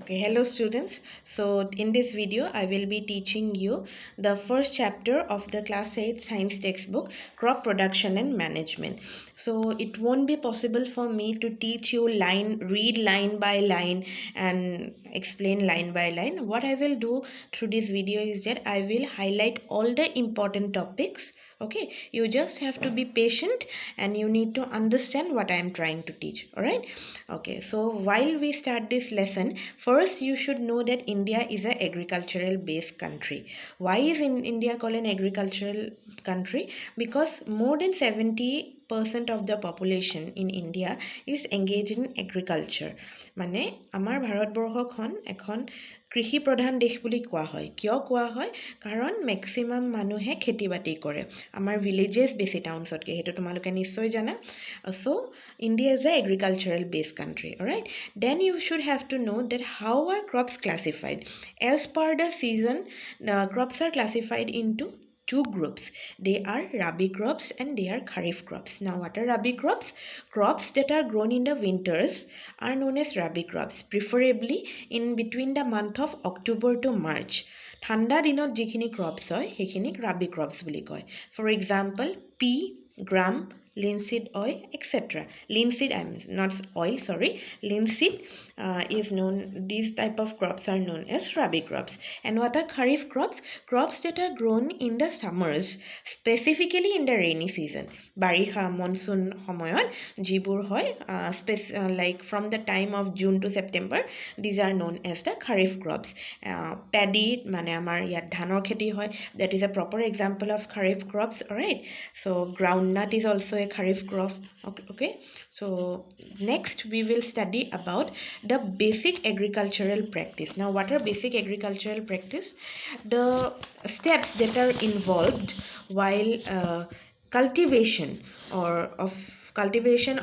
Okay, hello students. So in this video, I will be teaching you the first chapter of the class 8 science textbook, crop production and management. So it won't be possible for me to teach you read line by line and explain line by line. What I will do through this video is that I will highlight all the important topics. Okay, you just have to be patient and you need to understand what I am trying to teach. All right. Okay, so while we start this lesson, first you should know that India is an agricultural based country. Why is India called an agricultural country? Because more than 70% of the population in India is engaged in agriculture. মানে আমাৰ ভাৰতবৰ্ষখন এখন কৃষি প্ৰধান দেশ বুলি কোৱা হয়। কিয় কোৱা হয়? কাৰণ মেক্সিমাম মানুহে খেতি বাতি কৰে। আমাৰ ভিলেজেছ বেছি টাউনছতকৈ, সেইটো তোমালোকে নিশ্চয় জানা। So India is an agricultural based country, all right? Then you should have to know that how are crops classified. As per the season, crops are classified into two groups. They are rabi crops and they are kharif crops. Now what are rabi crops? Crops that are grown in the winters are known as rabi crops, preferably in between the month of October to March. ঠাণ্ডা দিনত যিখিনি crops হয় সেইখিনিক Rabi crops বুলি কয়। For example pea, gram, linseed oil, etc. Linseed, I'm not oil, sorry. Linseed is known, these type of crops are known as rabi crops. And what are kharif crops? Crops that are grown in the summers, specifically in the rainy season. Barikha, monsoon সময়ত যিবোৰ হয়, like from the time of June to September, these are known as the kharif crops. Paddy, মানে আমাৰ ইয়াত ধানৰ খেতি হয়, that is a proper example of kharif crops, alright? So groundnut is also a kharif crop. Okay, so next we will study about the basic agricultural practice. Now what are basic agricultural practice? The steps that are involved while cultivation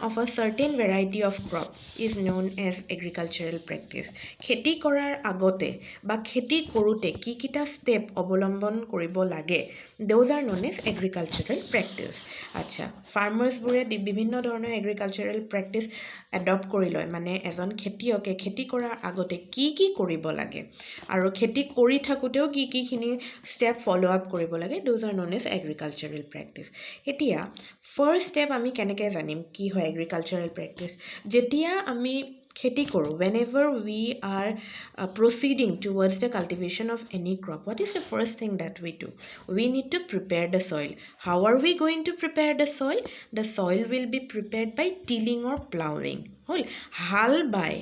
of a certain variety of crop is known as agricultural practice. খেতি কৰাৰ আগতে বা খেতি কৰোঁতে কি কিটা step অৱলম্বন কৰিব লাগে, those are known as agricultural practice. আচ্ছা, ফাৰ্মাৰ্ছবোৰে বিভিন্ন ধৰণৰ agricultural practice adopt কৰি লয়, মানে এজন খেতিয়কে খেতি কৰাৰ আগতে কি কি কৰিব লাগে আৰু খেতি কৰি থাকোঁতেও কি কিখিনি step follow up কৰিব লাগে, those are known as agricultural practice. এতিয়া ফাৰ্ষ্ট ষ্টেপ আমি কেনেকৈ জানিম কি হয় agricultural practice? যেতিয়া আমি খেতি কৰোঁ, whenever we are proceeding towards the cultivation of any crop, what is the first thing that we do? We need to prepare the soil. How are we going to prepare the soil? The soil will be prepared by tilling or plowing. হ'ল, হাল by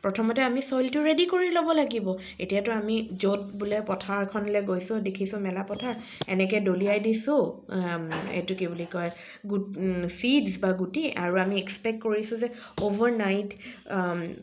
প্ৰথমতে আমি চইলটো ready কৰি ল'ব লাগিব। এতিয়াতো আমি য'ত বোলে পথাৰখনলৈ গৈছোঁ, দেখিছোঁ মেলা পথাৰ, এনেকৈ দলিয়াই দিছোঁ এইটো কি বুলি কয় চিডছ বা গুটি, আৰু আমি এক্সপেক্ট কৰিছোঁ যে অভাৰনাইট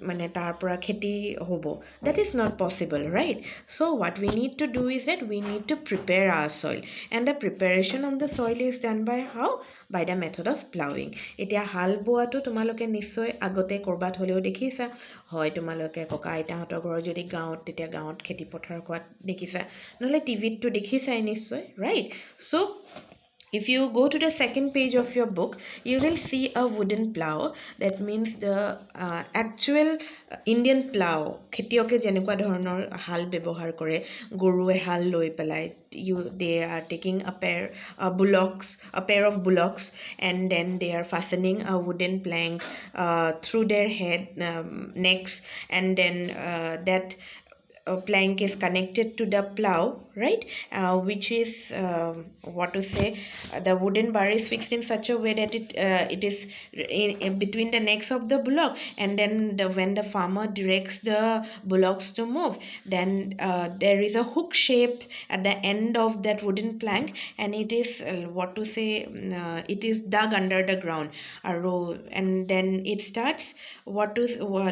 মানে তাৰ পৰা খেতি হ'ব। That is not possible, right? So what we need to do is that we need to prepare our soil, and the preparation of the soil is done by how? By the method of plowing. এতিয়া হাল বোৱাটো তোমালোকে নিশ্চয় আগতে ক'ৰবাত হ'লেও দেখিছা, হয় তোমালোকে ককা আইতাহঁতৰ ঘৰ যদি গাঁৱত, তেতিয়া গাঁৱত খেতি পথাৰ কৰাত দেখিছা, নহ'লে টিভিতটো দেখিছাই নিশ্চয়, right? So if you go to the second page of your book, you will see a wooden plow. That means the actual Indian plow. খেতিয়কে যেনেকুৱা ধৰণৰ হাল ব্যৱহাৰ কৰে, গৰুৱে হাল লৈ পেলাই, they are taking a pair of bullocks, and then they are fastening a wooden plank through their necks, and then that plank is connected to the plow, right? Which is the wooden bar is fixed in such a way that it is in between the necks of the bullock, and then when the farmer directs the bullocks to move, then there is a hook shape at the end of that wooden plank, and it is it is dug under the ground, and then it starts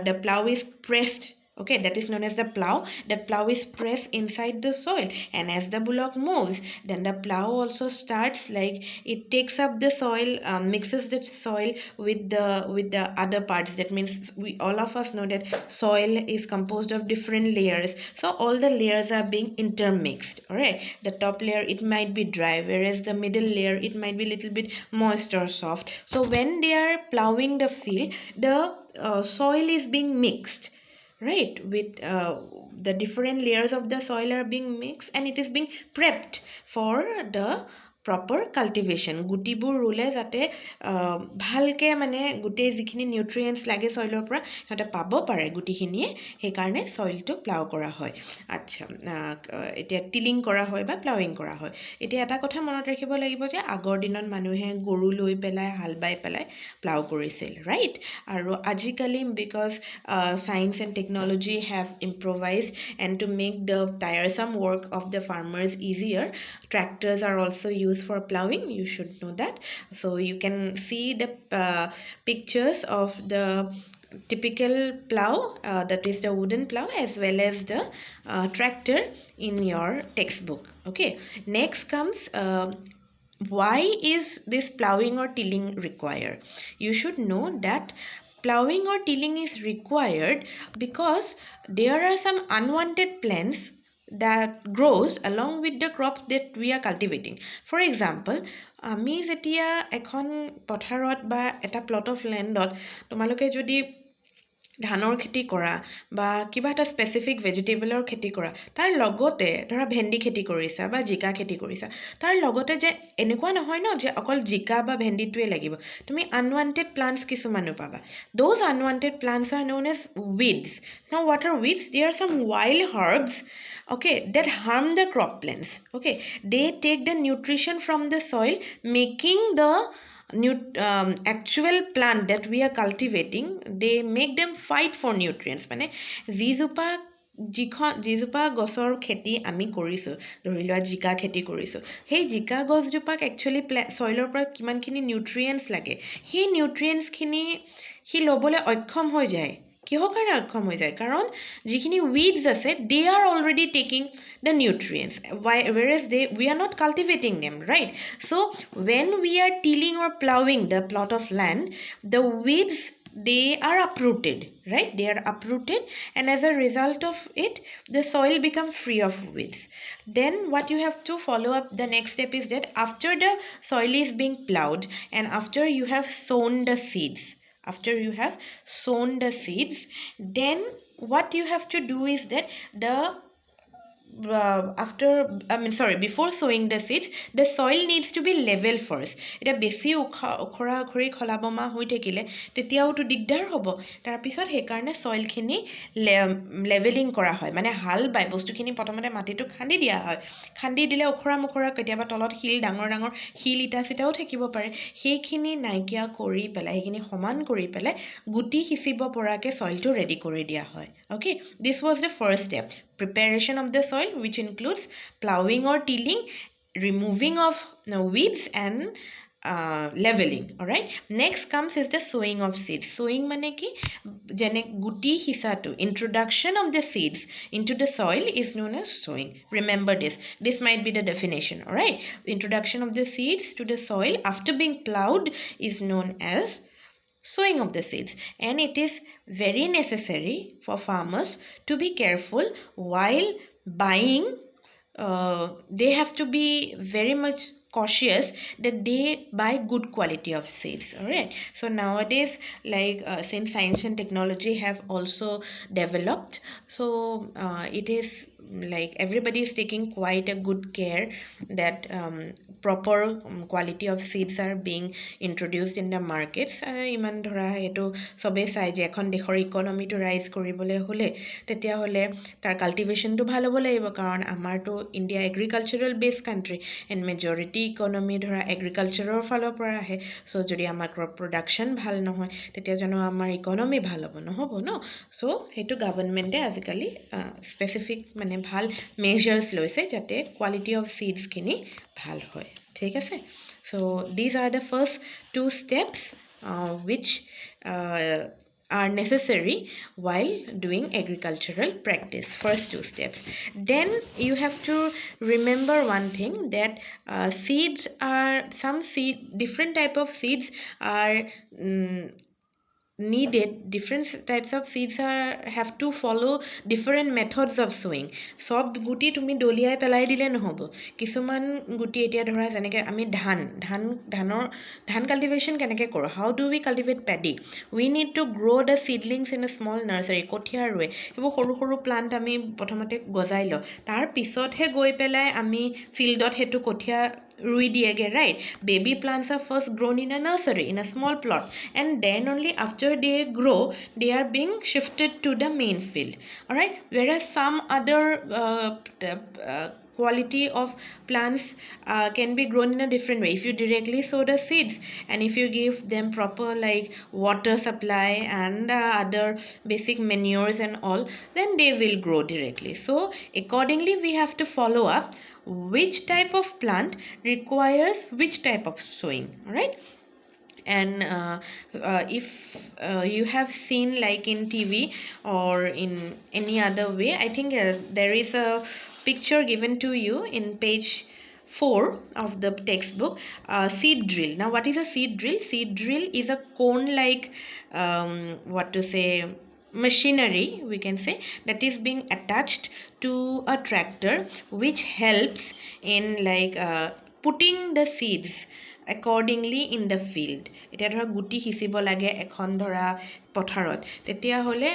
the plow is pressed. Okay, that is known as the plow. That plow is pressed inside the soil, and as the bullock moves, then the plow also starts, like it takes up the soil, mixes the soil with the other parts. That means all of us know that soil is composed of different layers, so all the layers are being intermixed. All right, the top layer, it might be dry, whereas the middle layer, it might be a little bit moist or soft. So when they are plowing the field, the soil is being mixed, right, with the different layers of the soil are being mixed and it is being prepped for the proper cultivation. গুটিবোৰ ৰুলে যাতে ভালকে মানে গোটেই যিখিনি nutrients লাগে সইলৰ পৰা সিহঁতে পাব পাৰে গুটিখিনিয়ে, সেইকাৰণে সইলটো প্লাউ কৰা হয়। আচ্ছা, এতিয়া টিলিং কৰা হয় বা প্লাউইং কৰা হয়। এতিয়া এটা কথা মনত ৰাখিব লাগিব যে আগৰ দিনত মানুহে গৰু লৈ পেলাই হাল বাই পেলাই প্লাউ কৰিছিল, ৰাইট? আৰু আজিকালি because science and technology have improvised, and to make the tiresome work of the farmers easier, tractors are also used for plowing. You should know that. So you can see the pictures of the typical plow, that is the wooden plow, as well as the tractor in your textbook. Okay, next comes why is this plowing or tilling required? You should know that plowing or tilling is required because there are some unwanted plants that grows along with the crop that we are cultivating. For example, আমি যেতিয়া এখন পথাৰত বা এটা plot of লেণ্ডত তোমালোকে যদি ধানৰ খেতি কৰা বা কিবা এটা স্পেচিফিক ভেজিটেবলৰ খেতি কৰা, তাৰ লগতে ধৰা ভেন্দি খেতি কৰিছা বা জিকা খেতি কৰিছা, তাৰ লগতে যে এনেকুৱা নহয় ন যে অকল জিকা বা ভেন্দিটোৱে লাগিব, তুমি আনৱান্টেড প্লান্টছ কিছুমানো পাবা। Those unwanted plants are known as weeds. Now what are weeds? They are some wild herbs, okay, that harm the crop plants. Okay, they take the nutrition from the soil, making the actual plant that we are cultivating, they make them fight for nutrients. মানে যিজোপা গছৰ খেতি আমি কৰিছোঁ, ধৰি লোৱা Zika খেতি কৰিছোঁ, সেই জিকা গছজোপাক একচুৱেলি চইলৰ পৰা কিমানখিনি নিউট্ৰিয়েণ্টছ লাগে, সেই নিউট্ৰিয়েণ্টছখিনি সি ল'বলৈ অক্ষম হৈ যায়। কিহৰ কাৰণে অক্ষম হৈ যায়? কাৰণ যিখিনি weeds আছে, they are already taking the nutrients, whereas we are not cultivating them, right? So when we are tilling or plowing the plot of land, the weeds, they are uprooted, right? They are uprooted, and as a result of it, the soil becomes free of weeds. Then what you have to follow up, the next step is that after the soil is being plowed and after you have sown the seeds, then what you have to do is that before sowing the seeds, the soil needs to be level first. এটা বেছি উখৰা উখৰি খলাবমা হৈ থাকিলে তেতিয়াওতো দিগদাৰ হ'ব। তাৰপিছত সেইকাৰণে চইলখিনি leveling কৰা হয়, মানে হাল বাই বস্তুখিনি প্ৰথমতে মাটিটো খান্দি দিয়া হয়। খান্দি দিলে উখৰা মুখৰা, কেতিয়াবা তলত শিল, ডাঙৰ ডাঙৰ শিল ইটা চিটাও থাকিব পাৰে, সেইখিনি নাইকিয়া কৰি পেলাই, সেইখিনি সমান কৰি পেলাই গুটি সিঁচিব পৰাকৈ চইলটো ৰেডি কৰি দিয়া হয়। Okay, this was the first step, preparation of the soil, which includes plowing or tilling, removing of weeds, and leveling. All right, next comes is the sowing of seeds. Sowing mane ki jene guti hisatu, introduction of the seeds into the soil is known as sowing. Remember this might be the definition. All right, introduction of the seeds to the soil after being plowed is known as sowing of the seeds, and it is very necessary for farmers to be careful while buying. They have to be very much cautious that they buy good quality of seeds. All right, so nowadays, like since science and technology have also developed, so it is like everybody is taking quite a good care that proper quality of seeds are being introduced in the markets. ইমান ধৰা এইটো চবেই চাই যে এখন দেশৰ ইকনমিটো ৰাইজ কৰিবলৈ হ'লে তেতিয়াহ'লে তাৰ কাল্টিভেশ্যনটো ভাল হ'ব লাগিব, কাৰণ আমাৰতো ইণ্ডিয়া এগ্ৰিকালচাৰেল বেছ কাণ্ট্ৰি এণ্ড মেজৰিটি ইকনমি ধৰা এগ্ৰিকালচাৰৰ ফালৰ পৰা আহে। চ' যদি আমাৰ ক্ৰপ প্ৰডাকশ্যন ভাল নহয় তেতিয়া জানো আমাৰ ইকনমি ভাল হ'ব? নহ'ব ন। চ' সেইটো গভৰ্ণমেণ্টে আজিকালি স্পেচিফিক মানে ভাল মেজাৰ্ছ লৈছে যাতে কোৱালিটি অফ ছিডছখিনি ভাল হয়। ঠিক আছে, চ' these are the first 2 steps which are necessary while doing agricultural practice. First 2 steps. Then you have to remember one thing, that seeds are different type of seeds are needed, different types of seeds are have to follow different methods of sowing. সব গুটি তুমি দলিয়াই পেলাই দিলে নহ'ব, কিছুমান গুটি এতিয়া ধৰা যেনেকৈ আমি ধান কাল্টিভেশ্যন কেনেকৈ কৰোঁ, how do we cultivate paddy, we need to grow' the seedlings in a small nursery, কঠীয়া ৰুৱে সেইবোৰ সৰু সৰু প্লাণ্ট আমি প্ৰথমতে গজাই লওঁ, তাৰ পিছতহে গৈ পেলাই আমি ফিল্ডত সেইটো কঠীয়া ৰুই দিয়েগে, right? Baby plants are first grown in a nursery, in a small plot, and then only after they grow they are being shifted to the main field, all right? Whereas some other quality of plants can be grown in a different way. If you directly sow the seeds and if you give them proper like water supply and other basic manures and all, then they will grow directly. So accordingly we have to follow up which type of plant requires which type of sowing, all right? And if you have seen like in TV or in any other way, I think there is a picture given to you in page 4 of the textbook, seed drill. Now what is a seed drill? Seed drill is a cone like what to say, machinery we can say, that is being attached to a tractor, which helps in like putting the seeds accordingly in the field. এতিয়া ধৰা গুটি সিঁচিব লাগে এখন ধৰা পথাৰত, তেতিয়াহ'লে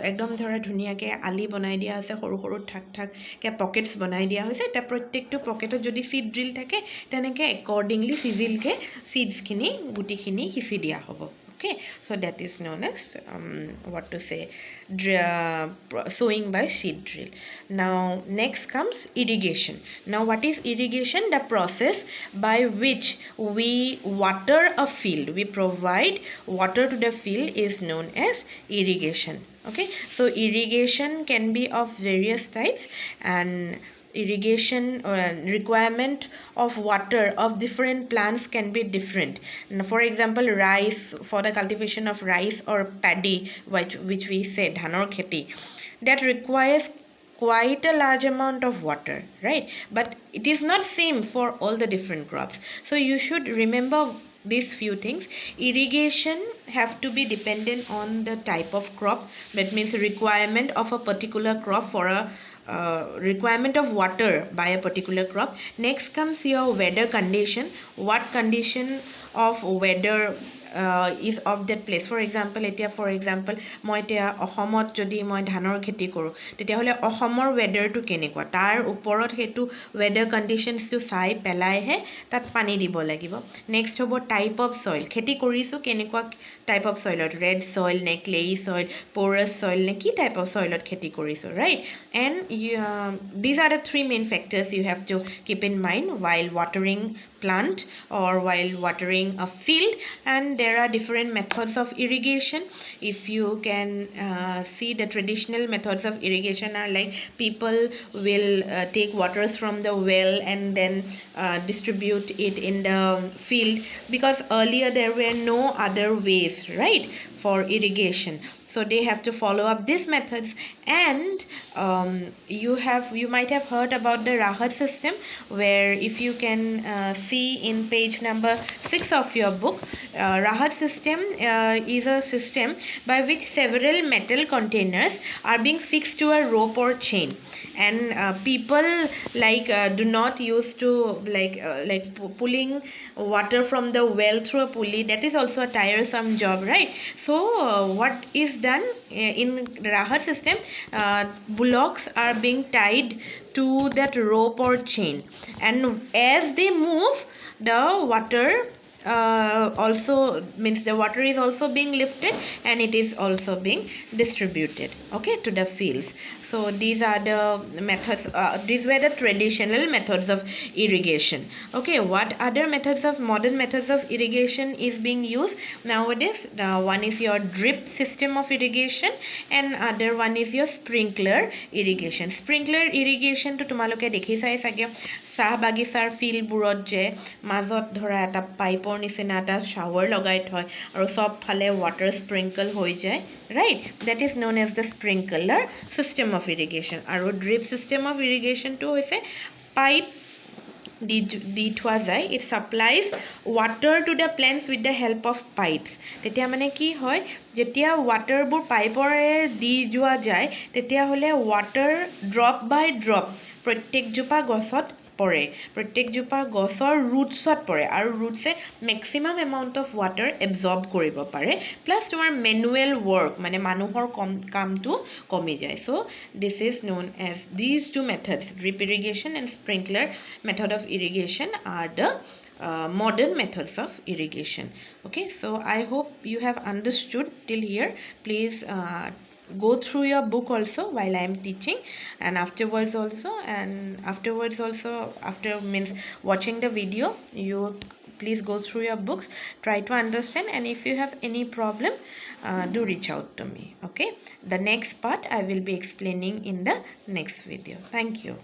একদম ধৰা ধুনীয়াকৈ আলি বনাই দিয়া আছে, সৰু সৰু ঠাক ঠাককৈ পকেটছ বনাই দিয়া হৈছে, এতিয়া প্ৰত্যেকটো পকেটত যদি চিড ড্ৰিল থাকে তেনেকৈ একৰ্ডিংলি চিজিলকৈ চিডছখিনি গুটিখিনি সিঁচি দিয়া হ'ব, okay? So that is known as what to say, sowing by seed drill. Now next comes irrigation. Now what is irrigation? The process by which we water a field, we provide water to the field, is known as irrigation, okay? So irrigation can be of various types, and irrigation requirement of water of different plants can be different. For example, rice, for the cultivation of rice or paddy, which we say dhanor kheti, that requires quite a large amount of water, right? But it is not same for all the different crops, so you should remember these few things. Irrigation have to be dependent on the type of crop, that means requirement of a particular crop for a requirement of water by a particular crop. Next comes your weather condition, what condition of weather is of that place. For example, এতিয়া for example মই এতিয়া অসমত যদি মই ধানৰ খেতি কৰোঁ, তেতিয়াহ'লে অসমৰ ৱেডাৰটো কেনেকুৱা, তাৰ ওপৰত সেইটো ৱেডাৰ কণ্ডিশ্যনছটো চাই পেলাইহে তাত পানী দিব লাগিব। নেক্সট হ'ব টাইপ অফ চইল, খেতি কৰিছোঁ কেনেকুৱা টাইপ অফ চইলত, ৰেড চইল নে ক্লেই চইল, প'ৰাছ চইল নে কি টাইপ অফ চইলত খেতি কৰিছোঁ, right? And these are the three main factors you have to keep in mind while watering plant or while watering a field. And there are different methods of irrigation. If you can see, the traditional methods of irrigation are like people will take waters from the well and then distribute it in the field, because earlier there were no other ways, right, for irrigation. So they have to follow up these methods. And you might have heard about the Rahat system, where if you can see in page number 6 of your book, Rahat system is a system by which several metal containers are being fixed to a rope or chain, and people like do not used to like pulling water from the well through a pulley. That is also a tiresome job, right? So what is done in Rahat system, bullocks are being tied to that rope or chain, and as they move, the water also means the water is also being lifted and it is also being distributed, okay, to the fields. So these are the methods, these were the traditional methods of irrigation, okay? What other methods of modern methods of irrigation is being used nowadays? One is your drip system of irrigation and other one is your sprinkler irrigation. Sprinkler irrigation to তোমালোকে দেখিছাই চাগে, চাহ বাগিচাৰ ফিল্ডবোৰত যে মাজত ধৰা এটা পাইপৰ নিচিনা এটা শাৱাৰ লগাই থয় আৰু সব ফালে water sprinkle হৈ যায়, right? That is known as the sprinkler system of irrigation. আৰু drip system of irrigation to হৈছে pipe দি থোৱা যায়, it supplies water to the plants with the help of pipes. তেতিয়া মানে কি হয়, যেতিয়া ৱাটাৰবোৰ পাইপৰে দি যোৱা যায় তেতিয়াহ'লে ৱাটাৰ ড্ৰপ বাই ড্ৰপ প্ৰত্যেকজোপা গছত পৰে, প্ৰত্যেকজোপা গছৰ ৰুটছত পৰে, আৰু ৰুটছে maximum amount of water absorb কৰিব পাৰে, প্লাছ তোমাৰ মেনুৱেল ৱৰ্ক মানে মানুহৰ কামটো কমি যায়। So' this is known as these two methods, drip irrigation and sprinkler method of irrigation are the modern methods of irrigation. Okay, so I hope you have understood till here. Please go through your book also while I am teaching, and afterwards also, after means watching the video, you please go through your books, try to understand, and if you have any problem, do reach out to me. Okay, the next part I will be explaining in the next video. Thank you.